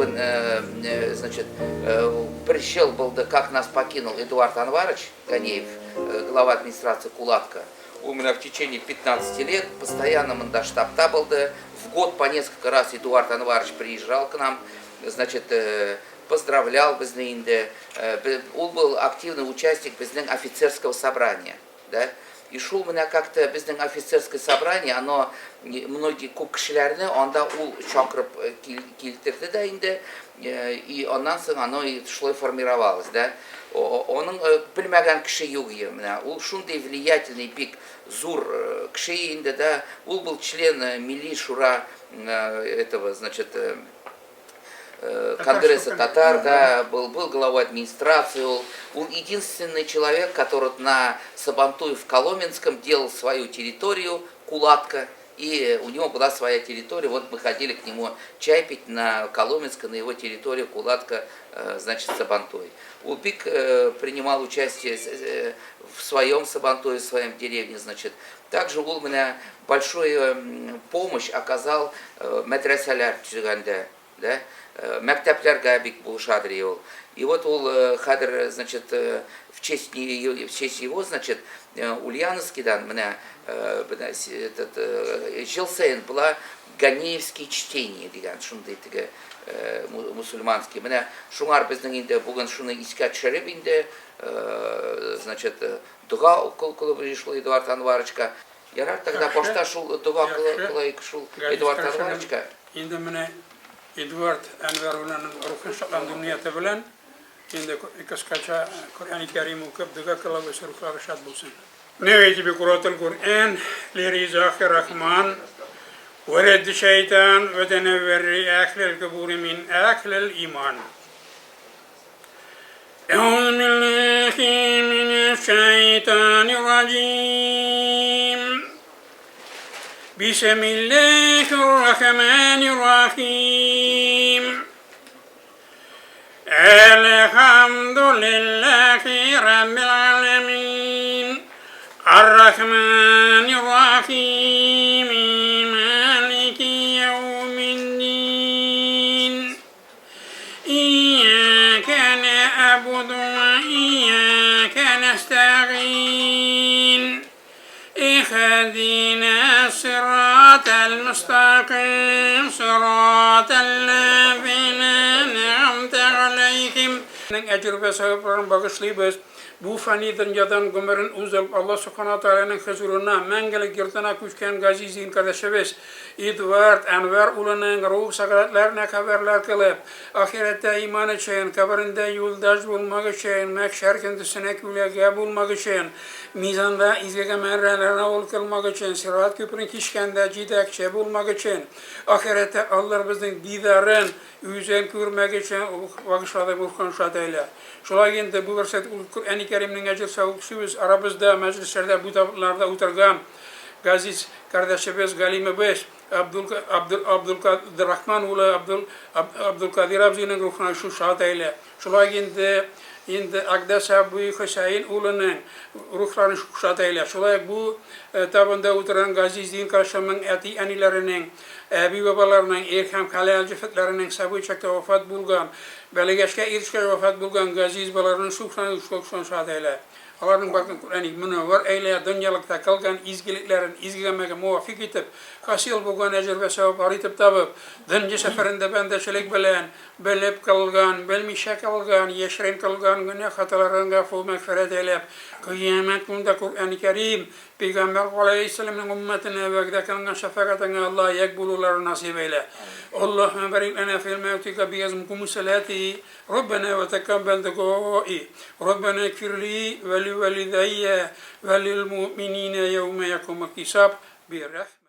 значит, прищел был, да как нас покинул Эдуард Анварович Ганеев, глава администрации Кулатка. У меня в течение 15 лет постоянно мандштабта был, да, в год по несколько раз Эдуард Анварович приезжал к нам, значит, поздравлял біздің, он был активный участник біздің офицерского собрания, да. И шул меня как-то біздің офицерское собрание, оно многие көп кішілеріне онда ул шақырып келтірді да инде, и ондан соң оно и шло и формировалось, да. Оның білмеген кіші югия, ул шундай влиятельный пик зур кіші инде, да. Ул был член Милли Шура этого, значит, Конгресса татар, да, был главой администрации, он единственный человек, который на Сабантуе в Коломенском делал свою территорию, Кулатка, и у него была своя территория, вот мы ходили к нему чай пить на Коломенском, на его территории Кулатка, значит, Сабантуй. Улпик принимал участие в своем Сабантуе, в своем деревне, значит. Также у меня большую помощь оказал медреселер Чуганда, да, мәктәпләргә бик булышадыр ул. И вот ол хәдер, значит, в честь его, значит, Ульяновскийдан менә этот жыл сайын була Ганеевские чтения дигән шундый теге мусульманский. Менә шуңар безнең инде бүген шуны искә төшереп инде, значит, дуга укылып пришло Эдуард Анваровичка. Ярар тогда башта шул дуга кылайык шул Эдуард Анваровичка. Инде менә Эдуард Анваровичның рухын шатландыру нияте белән инде кыскача Коръән Кәрим укып дуга кылып рухлары шат булсын. Нәвәйти би Куратул Коръән лиризахи рахман ورد الشيطان وتنور أكل الكبور من أكل الإيمان. أعوذ بالله من الشيطان الرجيم. بسم الله الرحمن الرحيم. الحمد لله رب العالمين الرحمن الرحيم مالك يوم الدين إياك نعبد وإياك نستعين اهدنا الصراط المستقيم صراط الذين أنعمت عليهم. أجر بسبب bağışlayız. Bu fani dünyadan gömerin uzalıp Allah Subhanahu Teala'nın huzuruna mengelik yırtına küçken gazizin kardeşimiz Edward Anvar ulanın ruh sakaratlarına haberler kılıp ahirette iman için, kabrinde yoldaş bulmak için, mekşer kendisine külega bulmak için, mizanda izlege merrelerine ol kılmak için, sırat köprünün kişkende cidekçe bulmak için, ahirette Allah bizden didarın yüzen görmek için vakışladı burkan şadıyla. Şolay de bu verset Kur'an-ı Kerim'nin ecel savukşuyuz. Arabızda, meclislerde, bu tabutlarda oturgan gaziz kardeşimiz Galimimiz Abdülkadir ula Abdülkadir Abzi'nin ruhuna şu şahat eyle. Şolay indi Akdes Abu Hüseyin ulunun ruhlarını şu şahat eyle. Şolay bu tabunda oturan gaziz din karşımın eti anilerinin Abi babalarının, erkam kalal cifetlerinin sabu çekte vefat bulgan, belgeçke erişke vefat bulgan gaziz balarının şukran şahat eyle. Allah'ın bakın Kur'an-ı münevver eyle, dünyalıkta kalgan izgiliklerin izgilemege muvafik itip, kasil bulgan ecir ve sevap aritip tabıp, dünce seferinde bendeşilik bilen, belip kalgan, belmişe kalgan, yeşrin kalgan, günah hataların gafu mağfiret eylep, kıyamet günde Kur'an-ı Kerim, Peygamber Aleyhisselam'ın ümmetine ve gidekenen şefakatine Allah yakbuluları nasip eyle. Allahümme barik lana fil mevtika biyazmkumu salati, Rabbena ve tekabbel duai, Rabbena ekfirli ve li velidayya ve lil mu'minine yevme yakumul hisab bir rahmet.